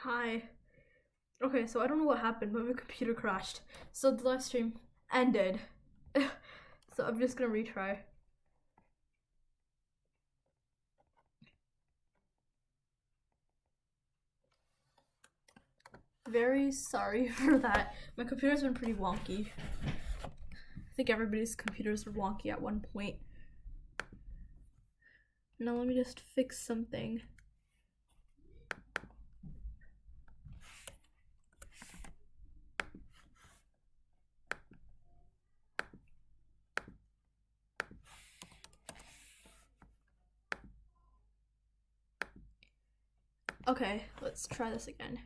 Hi. Okay, so I don't know what happened, but my computer crashed. So the live stream ended. So I'm just gonna retry. Very sorry for that. My computer's been pretty wonky. I think everybody's computers were wonky at one point. Now let me just fix something. Okay, let's try this again.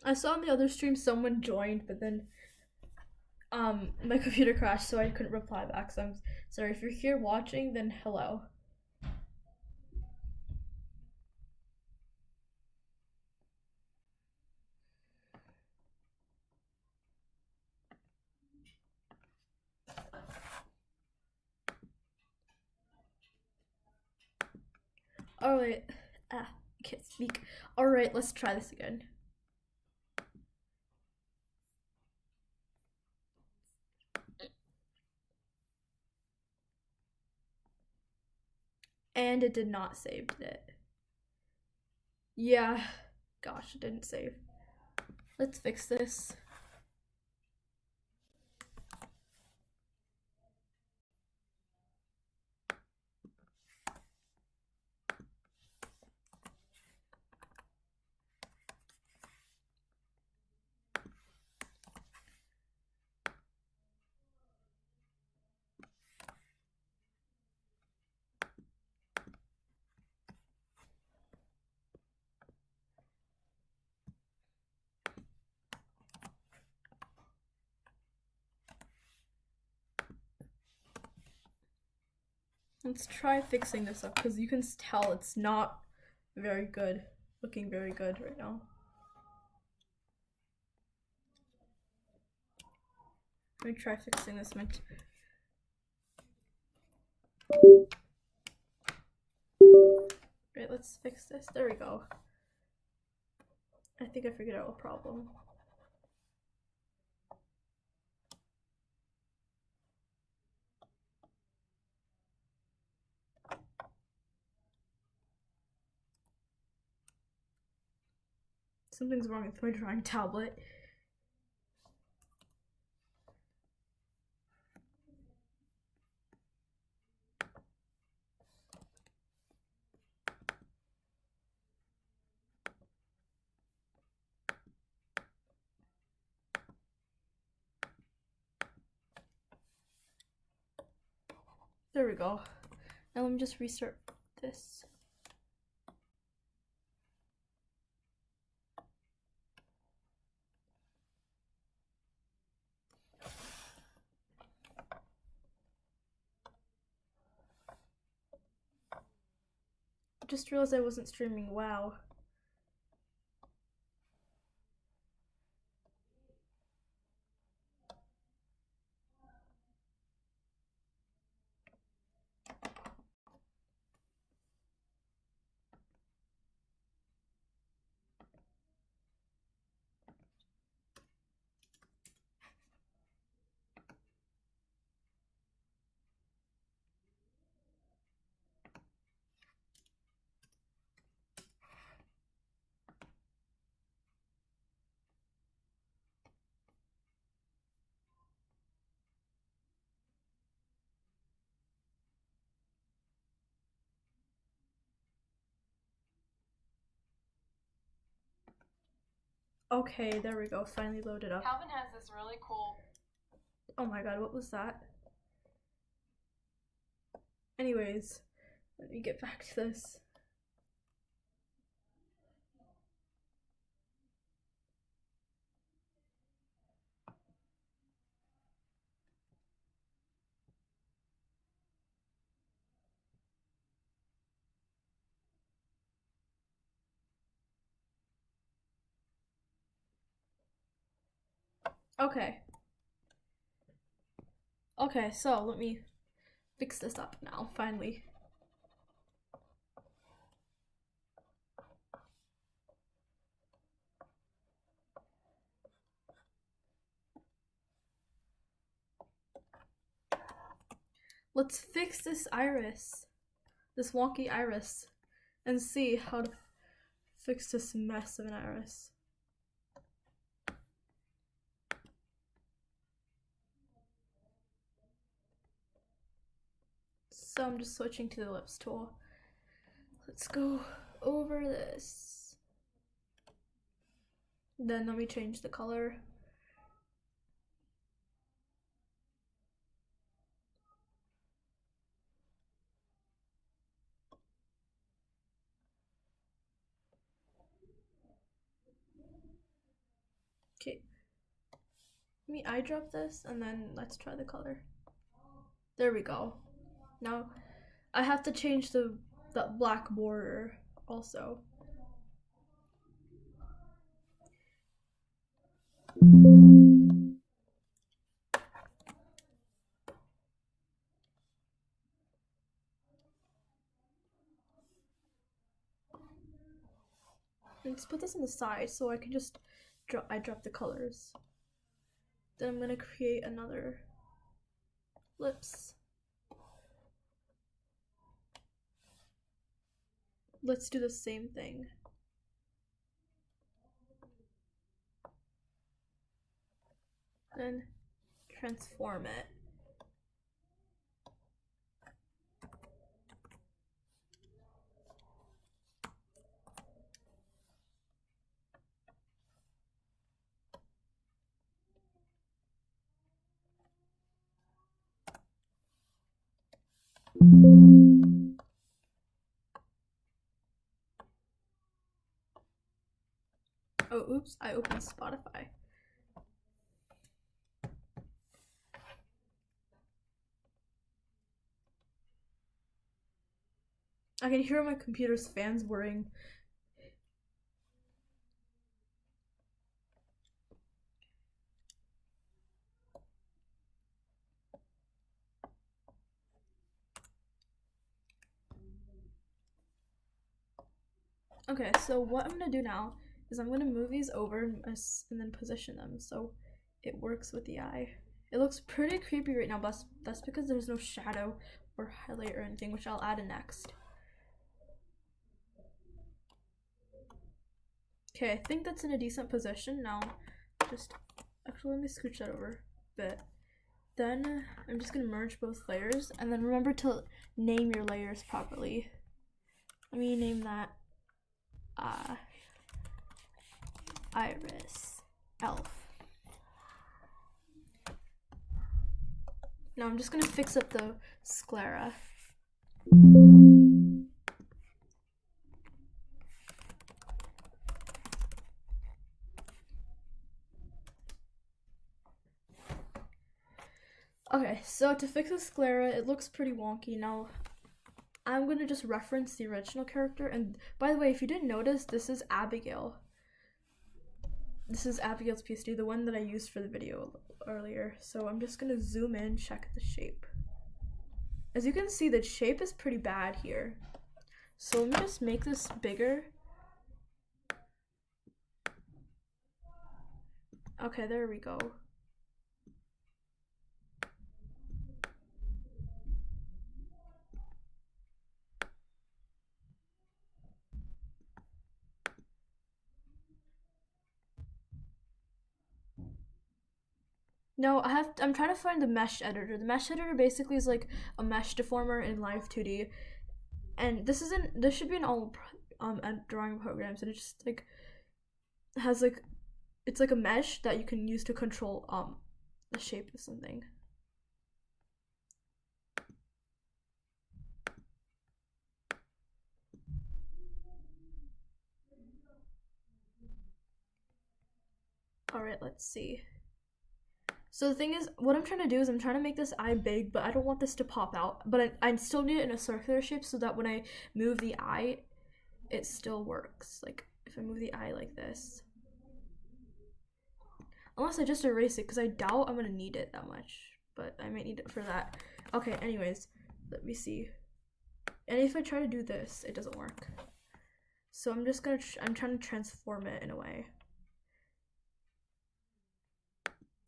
I saw in the other stream someone joined, but then my computer crashed, so I couldn't reply back. So I'm sorry. If you're here watching, then hello. Alright. I can't speak. Alright, let's try this again. And it did not save, did it? Yeah. Gosh, it didn't save. Let's fix this. Let's try fixing this up, because you can tell it's not very good. Looking very good right now. Let me try fixing this. Right, let's fix this. There we go. I think I figured out a problem. Something's wrong with my drawing tablet. There we go. Now let me just restart this. Just realized I wasn't streaming. Wow. Okay, there we go. Finally loaded up. Calvin has this really cool. Oh my god, what was that? Anyways, let me get back to this. Okay. Okay, so let me fix this up now, finally. Let's fix this iris, this wonky iris, and see how to fix this mess of an iris. So I'm just switching to the lips tool. Let's go over this. Then let me change the color. Okay. Let me eyedrop this and then let's try the color. There we go. Now I have to change the black border also. Let's put this on the side so I can just drop the colors. Then I'm gonna create another lips. Let's do the same thing. Then transform it. Oh, oops, I opened Spotify. I can hear my computer's fans whirring. Okay, so what I'm gonna do now is I'm gonna move these over and then position them so it works with the eye. It looks pretty creepy right now, but that's because there's no shadow or highlight or anything, which I'll add in next. Okay, I think that's in a decent position now. Actually, let me scooch that over a bit. Then I'm just gonna merge both layers, and then remember to name your layers properly. Let me name that iris elf. Now I'm just gonna fix up the sclera. Okay, so to fix the sclera, it looks pretty wonky. Now I'm gonna just reference the original character, and by the way, if you didn't notice, this is Abigail. This is Abigail's PSD, the one that I used for the video earlier. So I'm just gonna zoom in, check the shape. As you can see, the shape is pretty bad here. So let me just make this bigger. Okay, there we go. No, I'm trying to find the mesh editor. The mesh editor basically is like a mesh deformer in Live 2D. And this should be in all drawing programs, and it just like has like, it's like a mesh that you can use to control the shape of something. Alright, let's see. So the thing is, what I'm trying to do is I'm trying to make this eye big, but I don't want this to pop out. But I still need it in a circular shape so that when I move the eye, it still works. Like, if I move the eye like this. Unless I just erase it, because I doubt I'm going to need it that much. but I might need it for that. Okay, anyways, let me see. And if I try to do this, it doesn't work. So I'm just gonna, I'm trying to transform it in a way.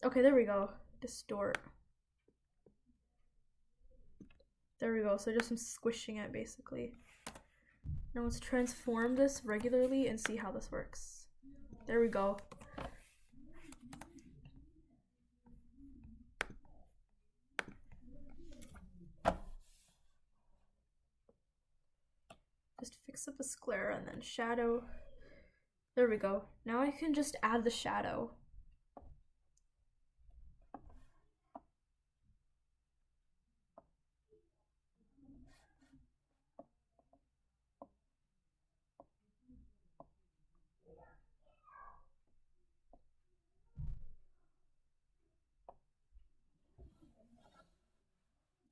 Okay, there we go. Distort. There we go, so just I'm squishing it basically. Now let's transform this regularly and see how this works. There we go. Just fix up the sclera and then shadow. There we go. Now I can just add the shadow.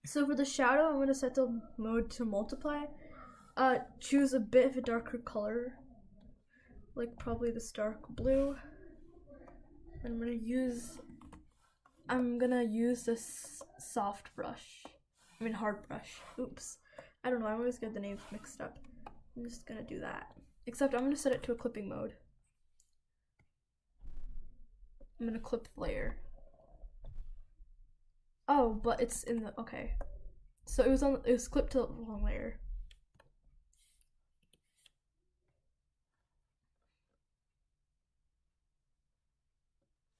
So for the shadow, I'm going to set the mode to multiply. Choose a bit of a darker color, like probably this dark blue. And I'm gonna use this soft brush. I mean hard brush. Oops. I don't know, I always get the names mixed up. I'm just gonna do that. Except I'm gonna set it to a clipping mode. I'm gonna clip the layer. Oh, but it's in the, okay. So it was clipped to the wrong layer.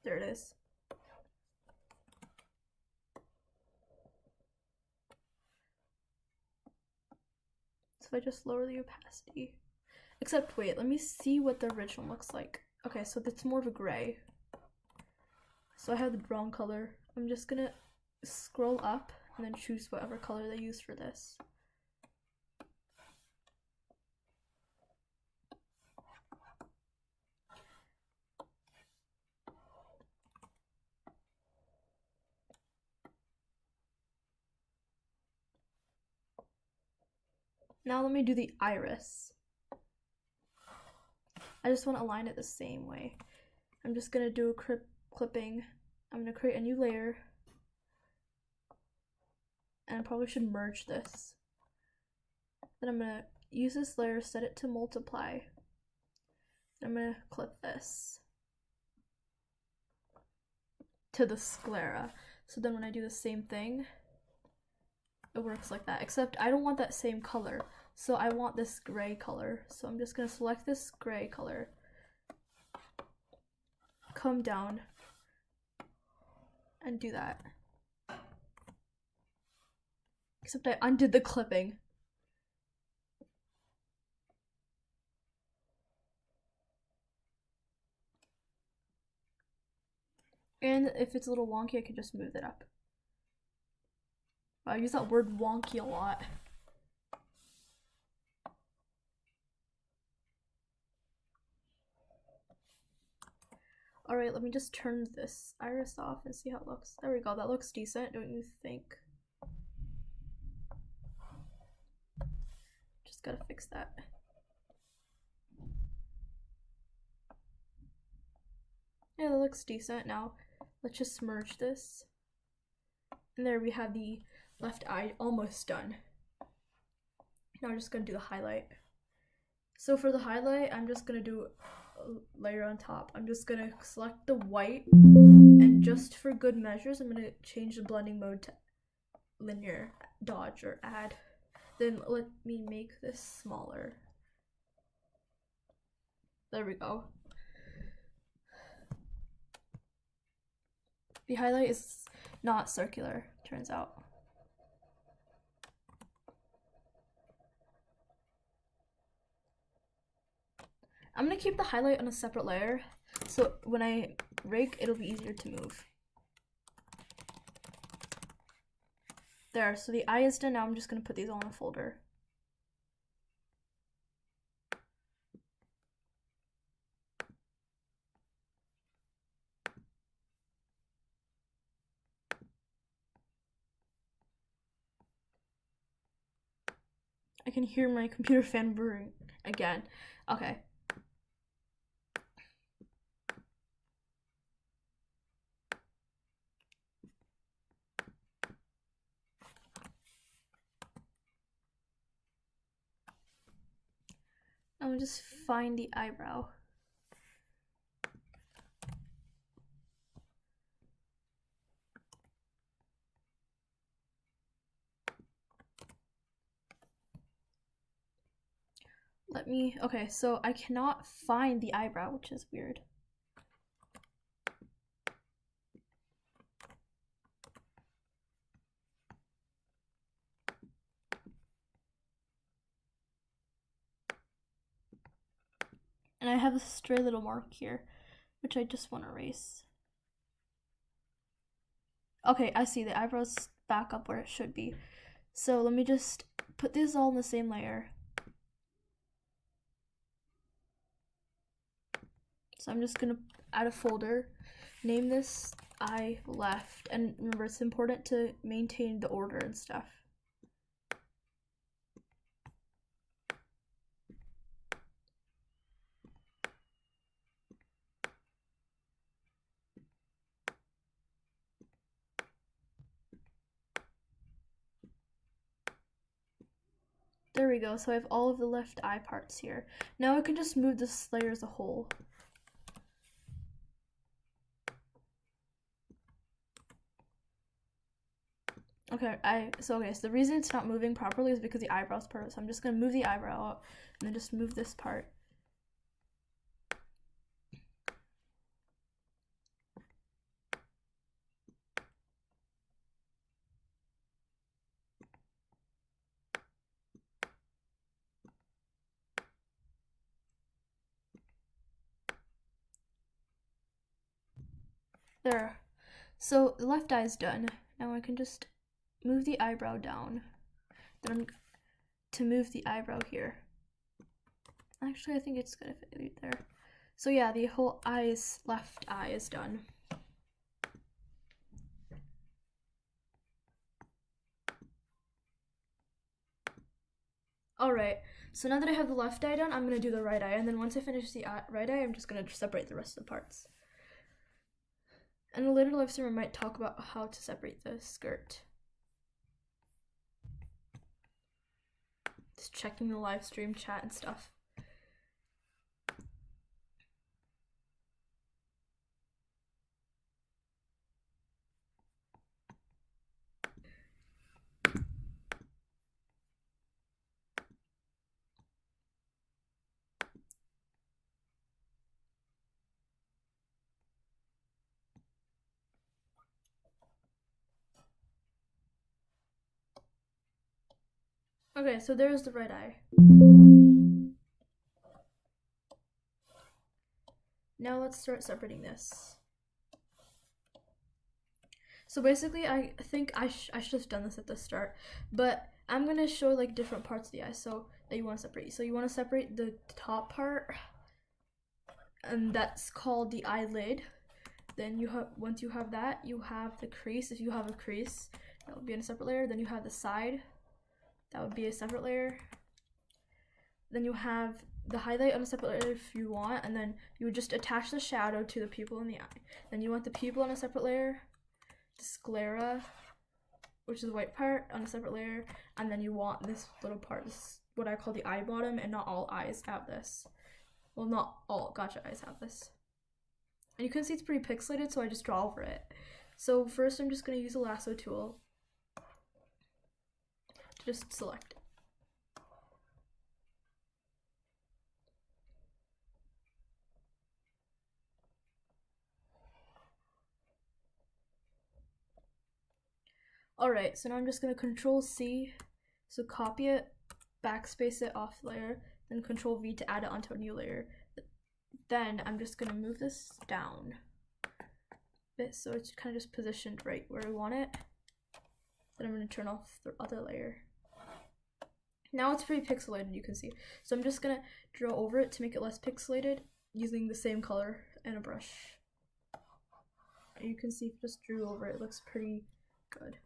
There it is. So if I just lower the opacity. Except wait, let me see what the original looks like. Okay, so that's more of a gray. So I have the wrong color. I'm just gonna scroll up and then choose whatever color they use for this. Now let me do the iris. I just want to align it the same way. I'm just gonna do a clipping. I'm gonna create a new layer. And I probably should merge this. Then I'm gonna use this layer, set it to multiply. I'm gonna clip this to the sclera. So then when I do the same thing, it works like that. Except I don't want that same color. So I want this gray color. So I'm just gonna select this gray color. Come down and do that. Except I undid the clipping. And if it's a little wonky, I can just move it up. I use that word wonky a lot. Alright, let me just turn this iris off and see how it looks. There we go, that looks decent, don't you think? Just gotta fix that. Yeah, that looks decent. Now, let's just merge this. And there we have the left eye almost done. Now I'm just gonna do the highlight. So for the highlight, I'm just gonna do a layer on top. I'm just gonna select the white, and just for good measures, I'm gonna change the blending mode to linear, dodge, or add. Then let me make this smaller. There we go. The highlight is not circular, turns out. I'm gonna keep the highlight on a separate layer, so when I rake, it'll be easier to move. There, so the eye is done. Now I'm just gonna put these all in a folder. I can hear my computer fan brewing again. Okay. I'm gonna just find the eyebrow. Okay, so I cannot find the eyebrow, which is weird. And I have a stray little mark here, which I just want to erase. Okay, I see the eyebrows back up where it should be. So let me just put these all in the same layer. So I'm just gonna add a folder, name this eye left, and remember it's important to maintain the order and stuff. There we go, so I have all of the left eye parts here. Now I can just move this layer as a whole. So the reason it's not moving properly is because the eyebrow's part of it. So I'm just gonna move the eyebrow out and then just move this part. There. So the left eye is done. Now I can just move the eyebrow down. Then I'm to move the eyebrow here. Actually, I think it's gonna fit right there. So yeah, the whole left eye is done. Alright, so now that I have the left eye done, I'm gonna do the right eye, and then once I finish the right eye, I'm just gonna separate the rest of the parts. And a later live stream I might talk about how to separate the skirt. Just checking the live stream chat and stuff. Okay, so there's the right eye. Now let's start separating this. So basically, I think I should have done this at the start, but I'm gonna show like different parts of the eye so that you want to separate. So you want to separate the top part, and that's called the eyelid. Then once you have that, you have the crease. If you have a crease, that would be in a separate layer. Then you have the side, that would be a separate layer. Then you have the highlight on a separate layer if you want, and then you would just attach the shadow to the pupil in the eye. Then you want the pupil on a separate layer, the sclera, which is the white part, on a separate layer, and then you want this little part, this is what I call the eye bottom, and not all eyes have this. Well, not all gotcha eyes have this. And you can see it's pretty pixelated, so I just draw over it. So first I'm just going to use a lasso tool to just select it. Alright, so now I'm just going to Control C, so copy it, backspace it off layer, then Control V to add it onto a new layer. Then I'm just going to move this down a bit so it's kind of just positioned right where I want it. Then I'm going to turn off the other layer. Now it's pretty pixelated, you can see. So I'm just going to draw over it to make it less pixelated using the same color and a brush. You can see if I just drew over it, it looks pretty good.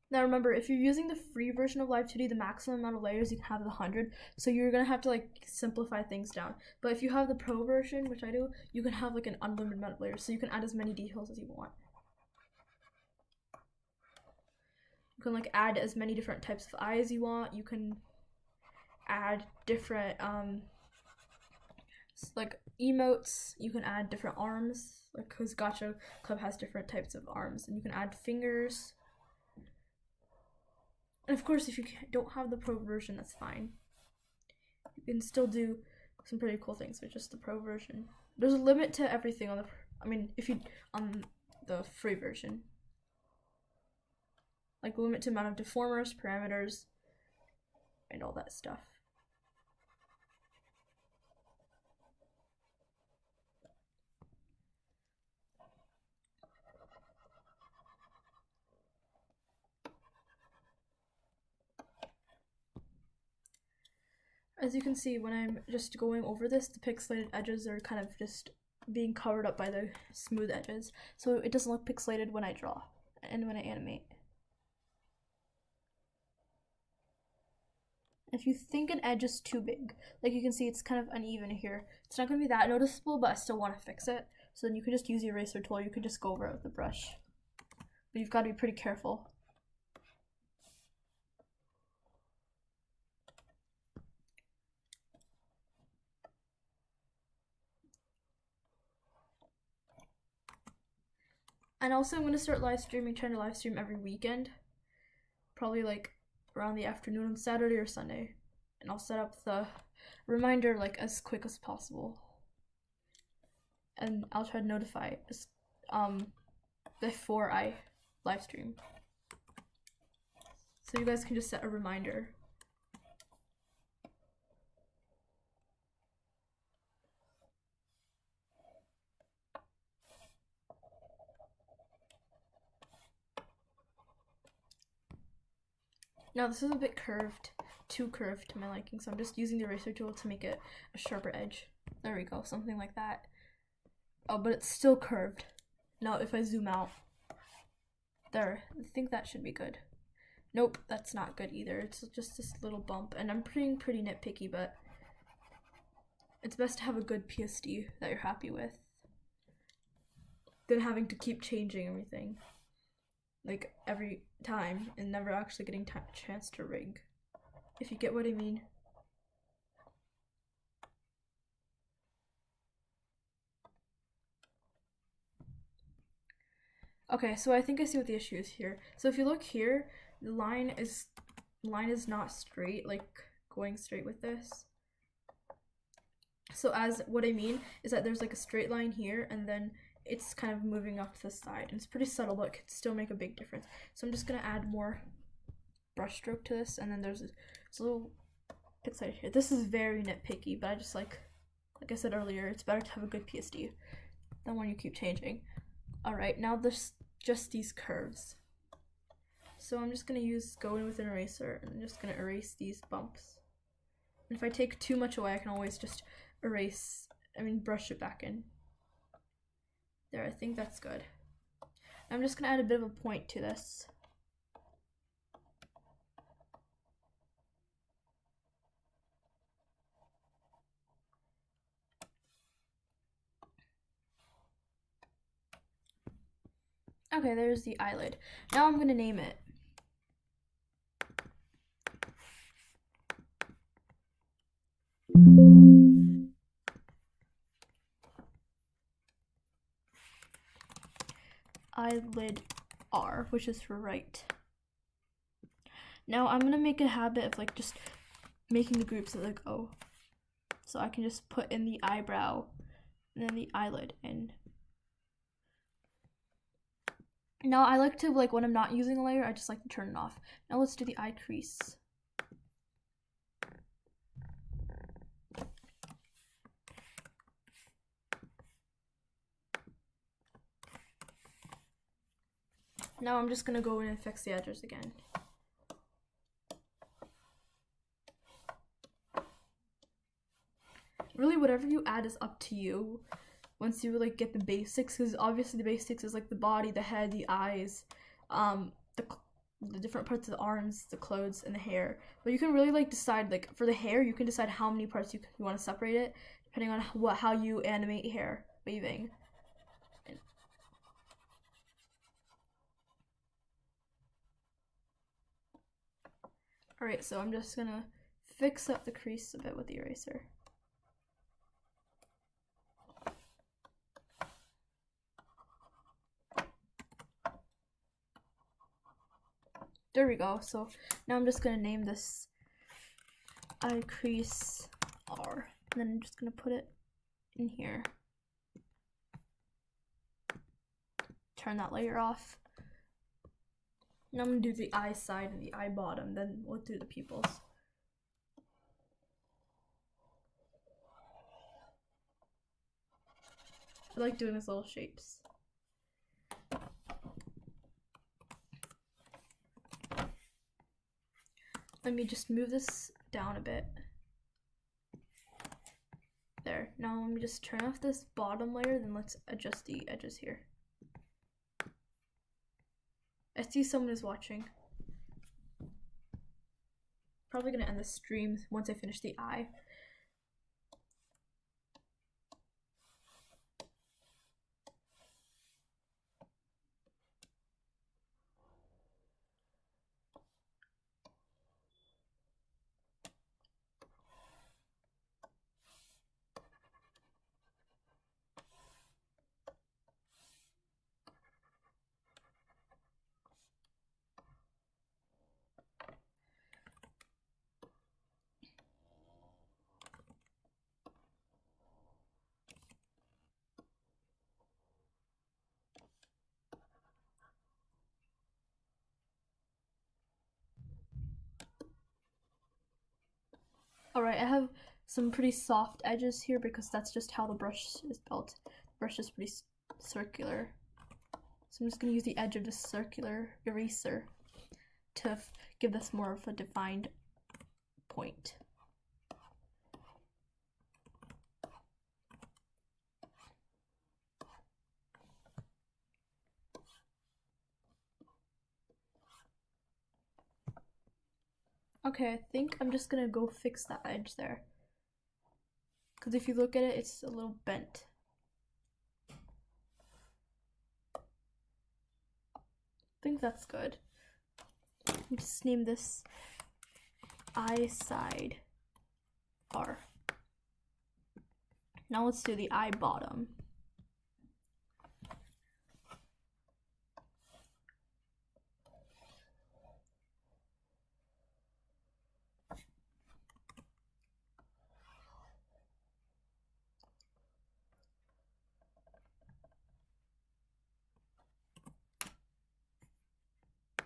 Now remember, if you're using the free version of Live 2D, the maximum amount of layers you can have is 100, so you're gonna have to like simplify things down. But if you have the pro version, which I do, you can have like an unlimited amount of layers, so you can add as many details as you want. You can like add as many different types of eyes you want. You can add different like emotes. You can add different arms, like because Gacha Club has different types of arms, and you can add fingers. And of course, if you don't have the pro version, that's fine. You can still do some pretty cool things with just the pro version. There's a limit to everything on the, if you on the free version, like limit to amount of deformers, parameters, and all that stuff. As you can see, when I'm just going over this, the pixelated edges are kind of just being covered up by the smooth edges, so it doesn't look pixelated when I draw and when I animate. If you think an edge is too big, like you can see it's kind of uneven here, it's not going to be that noticeable, but I still want to fix it. So then you can just use the eraser tool, you can just go over it with the brush. But you've got to be pretty careful. And also I'm going to start live streaming, trying to live stream every weekend. Probably like around the afternoon on Saturday or Sunday. And I'll set up the reminder like as quick as possible. And I'll try to notify before I live stream. So you guys can just set a reminder. Now this is a bit curved, too curved to my liking, so I'm just using the eraser tool to make it a sharper edge. There we go, something like that. Oh, but it's still curved. Now if I zoom out, there, I think that should be good. Nope, that's not good either. It's just this little bump, and I'm being pretty nitpicky, but it's best to have a good PSD that you're happy with than having to keep changing everything like every time and never actually getting a chance to rig, if you get what I mean. Okay, so I think I see what the issue is here. So if you look here, the line is not straight, like going straight with this. So as what I mean is that there's like a straight line here, and then it's kind of moving up to the side, and it's pretty subtle, but it could still make a big difference. So I'm just gonna add more brush stroke to this, and then there's a little pixelated here. This is very nitpicky, but I just like I said earlier, it's better to have a good PSD than when you keep changing. All right, now there's just these curves. So I'm just gonna go in with an eraser, and I'm just gonna erase these bumps. And if I take too much away, I can always just brush it back in. There, I think that's good. I'm just gonna add a bit of a point to this. Okay, there's the eyelid. Now I'm gonna name it. Eyelid R, which is for right. Now I'm gonna make a habit of like just making the groups that like O. So I can just put in the eyebrow and then the eyelid in. Now I like to, like when I'm not using a layer, I just like to turn it off. Now let's do the eye crease. Now I'm just gonna go in and fix the edges again. Really, whatever you add is up to you once you like get the basics, because obviously the basics is like the body, the head, the eyes, the different parts of the arms, the clothes, and the hair. But you can really like decide, like for the hair, you can decide how many parts you want to separate it, depending on how you animate hair waving. Alright, so I'm just gonna fix up the crease a bit with the eraser. There we go. So now I'm just gonna name this eye crease R, and then I'm just gonna put it in here. Turn that layer off. Now I'm gonna do the eye side and the eye bottom, then we'll do the pupils. I like doing these little shapes. Let me just move this down a bit. There. Now let me just turn off this bottom layer, then let's adjust the edges here. I see someone is watching. Probably gonna end the stream once I finish the eye. Alright, I have some pretty soft edges here because that's just how the brush is built. The brush is pretty circular. So I'm just going to use the edge of this circular eraser to give this more of a defined point. Okay, I think I'm just gonna go fix that edge there. Because if you look at it, it's a little bent. I think that's good. Just name this eye side R. Now let's do the eye bottom.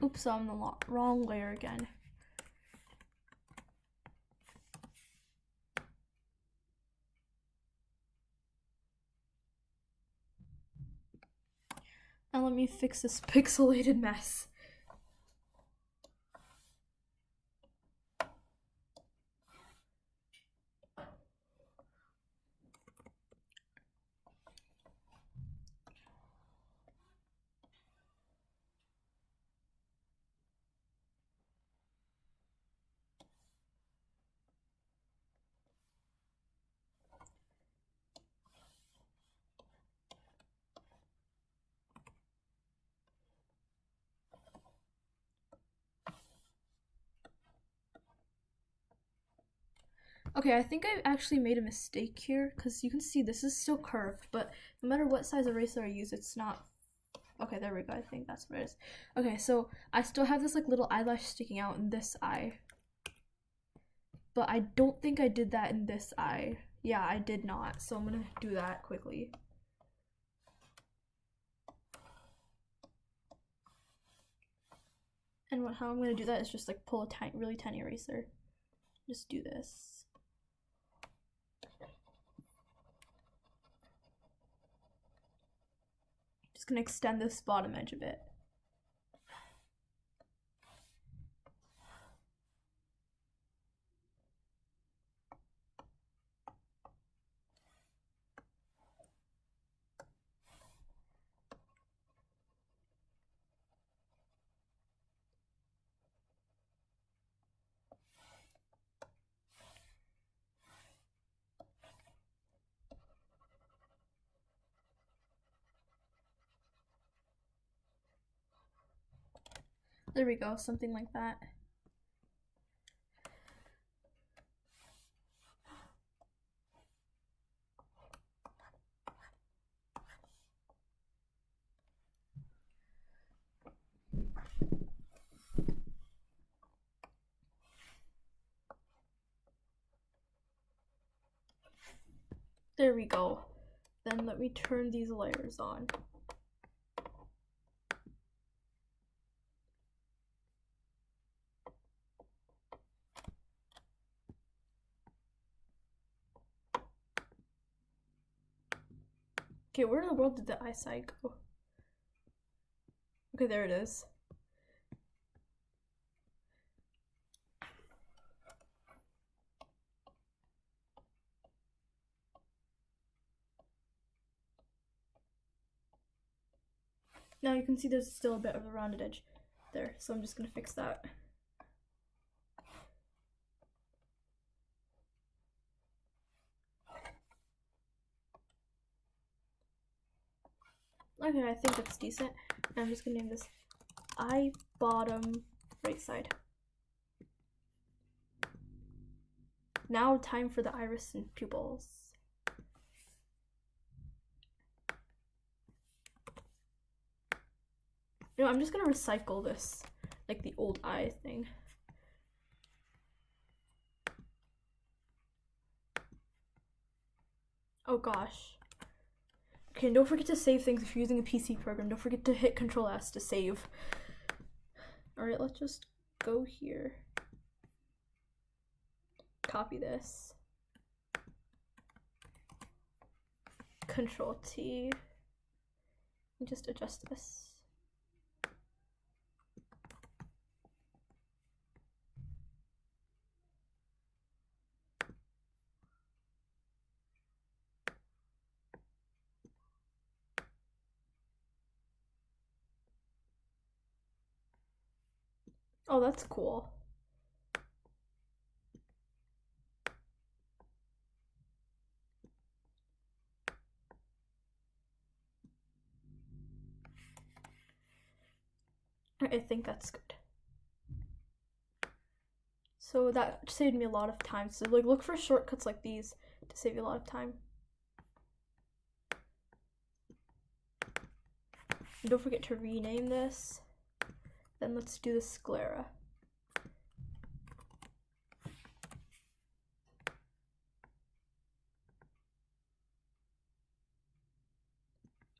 Oops, I'm the wrong layer again. Now let me fix this pixelated mess. Okay, I think I actually made a mistake here because you can see this is still curved, but no matter what size eraser I use, it's not. Okay, there we go. I think that's what it is. Okay, so I still have this like little eyelash sticking out in this eye, but I don't think I did that in this eye. Yeah, I did not. So I'm gonna do that quickly. And how I'm gonna do that is just like pull a really tiny eraser. Just do this. Just gonna extend this bottom edge a bit. There we go, something like that. There we go. Then let me turn these layers on. Okay, where in the world did the eye side go? Okay, there it is. Now you can see there's still a bit of a rounded edge there, so I'm just gonna fix that. Okay, I think that's decent. And I'm just gonna name this eye bottom right side. Now time for the iris and pupils. You know, I'm just gonna recycle this, like the old eye thing. Oh gosh. Okay, and don't forget to save things if you're using a PC program. Don't forget to hit Control S to save. Alright, let's just go here. Copy this. Control T. And just adjust this. Oh, that's cool. I think that's good. So that saved me a lot of time. So like look for shortcuts like these to save you a lot of time. And don't forget to rename this. Then let's do the sclera.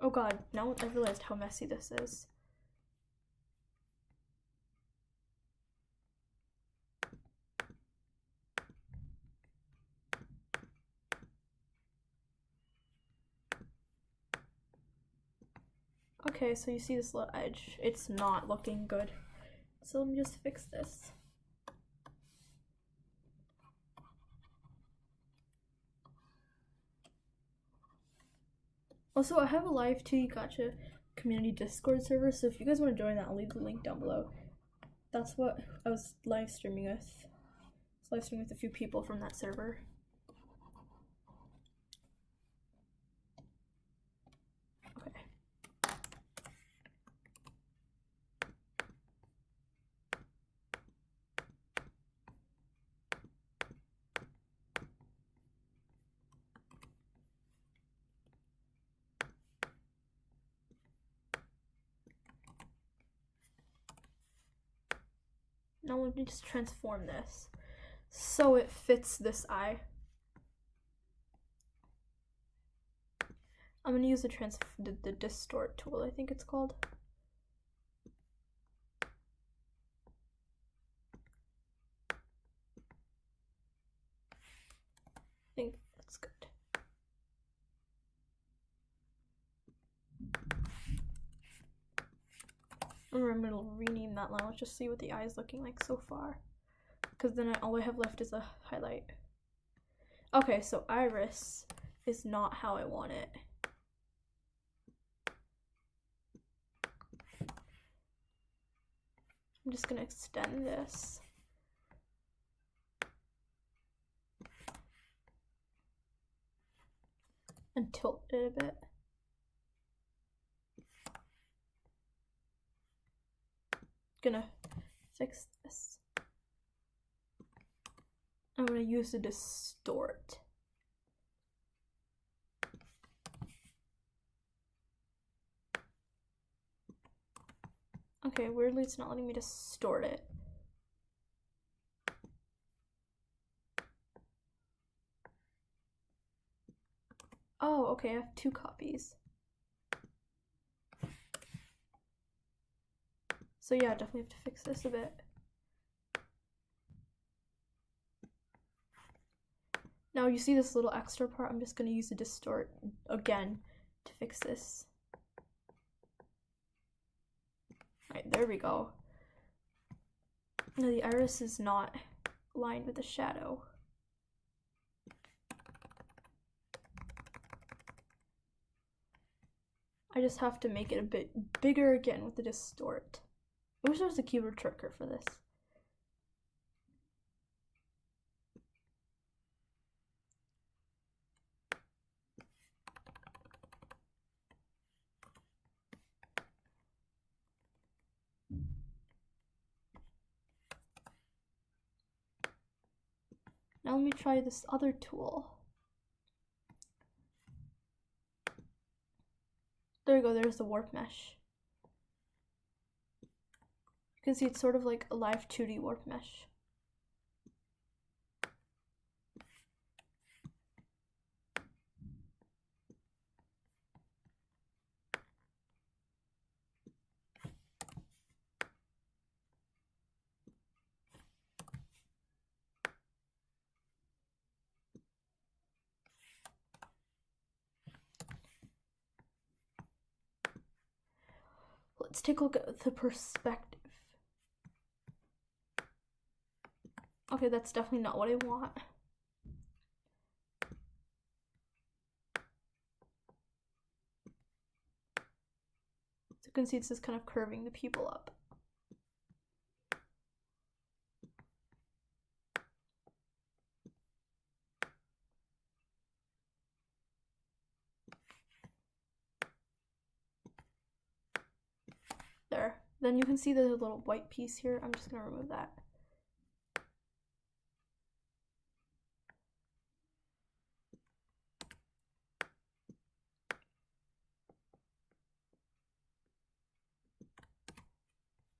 Oh god, now I realized how messy this is. Okay, so you see this little edge. It's not looking good. So let me just fix this. Also, I have a live 2U Gotcha community Discord server, so if you guys want to join that, I'll leave the link down below. That's what I was live streaming with. I was live streaming with a few people from that server. Okay. Now let me just transform this so it fits this eye. I'm gonna use the distort tool, I think it's called. I think that's good. Remember, I'm gonna rename that line. Let's just see what the eye is looking like so far. Because then all I have left is a highlight. Okay, so iris is not how I want it. I'm just gonna extend this. And tilt it a bit. Gonna fix this. I'm going to use the distort. Okay, weirdly it's not letting me distort it. Oh, okay, I have 2 copies. So yeah, definitely have to fix this a bit. Now you see this little extra part, I'm just going to use the distort again to fix this. Alright, there we go. Now the iris is not aligned with the shadow. I just have to make it a bit bigger again with the distort. I wish there was a keyboard shortcut for this. Now let me try this other tool. There we go, there's the warp mesh. You can see it's sort of like a live 2D warp mesh. Let's take a look at the perspective. Okay, that's definitely not what I want. So you can see it's just kind of curving the pupil up. There. Then you can see the little white piece here. I'm just gonna remove that.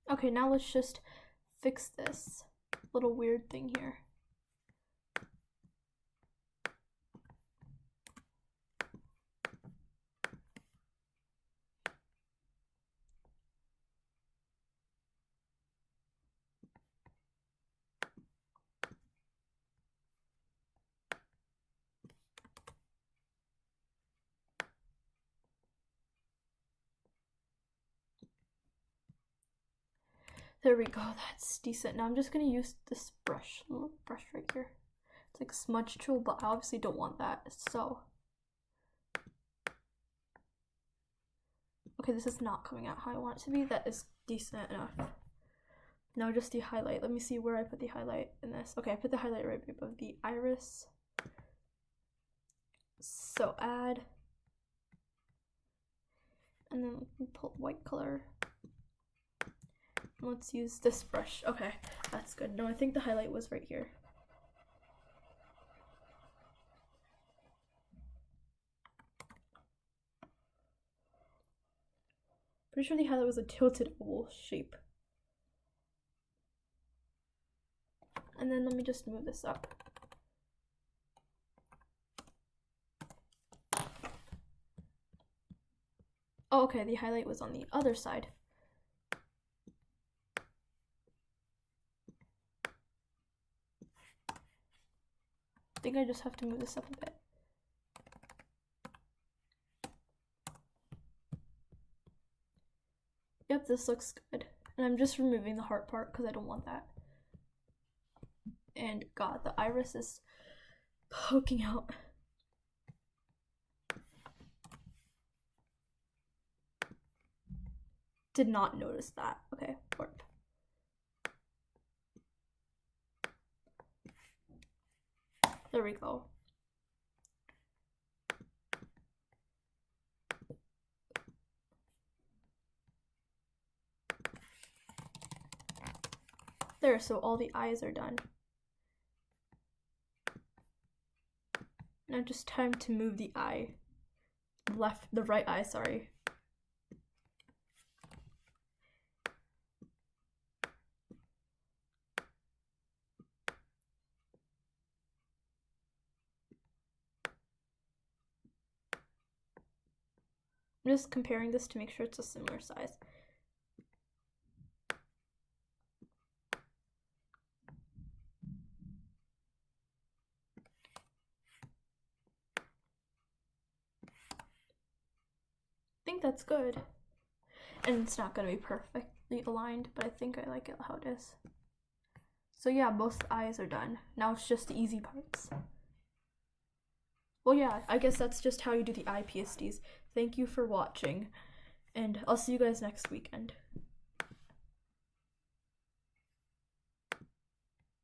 Okay, now let's just fix this little weird thing here. There we go, that's decent. Now I'm just gonna use this brush, little brush right here. It's like a smudge tool, but I obviously don't want that, so. Okay, this is not coming out how I want it to be. That is decent enough. Now just the highlight. Let me see where I put the highlight in this. Okay, I put the highlight right above the iris. So add. And then we pull white color. Let's use this brush. Okay, that's good. No, I think the highlight was right here. Pretty sure the highlight was a tilted oval shape. And then let me just move this up. Oh, okay, the highlight was on the other side. I think I just have to move this up a bit. Yep, this looks good. And I'm just removing the heart part because I don't want that. And God, the iris is poking out. Did not notice that. Okay, warp. There we go. There, so all the eyes are done. Now just time to move the eye. The right eye, sorry. I'm just comparing this to make sure it's a similar size. I think that's good. And it's not going to be perfectly aligned, but I think I like it how it is. So yeah, both eyes are done. Now it's just the easy parts. Well, yeah, I guess that's just how you do the eye PSDs. Thank you for watching, and I'll see you guys next weekend.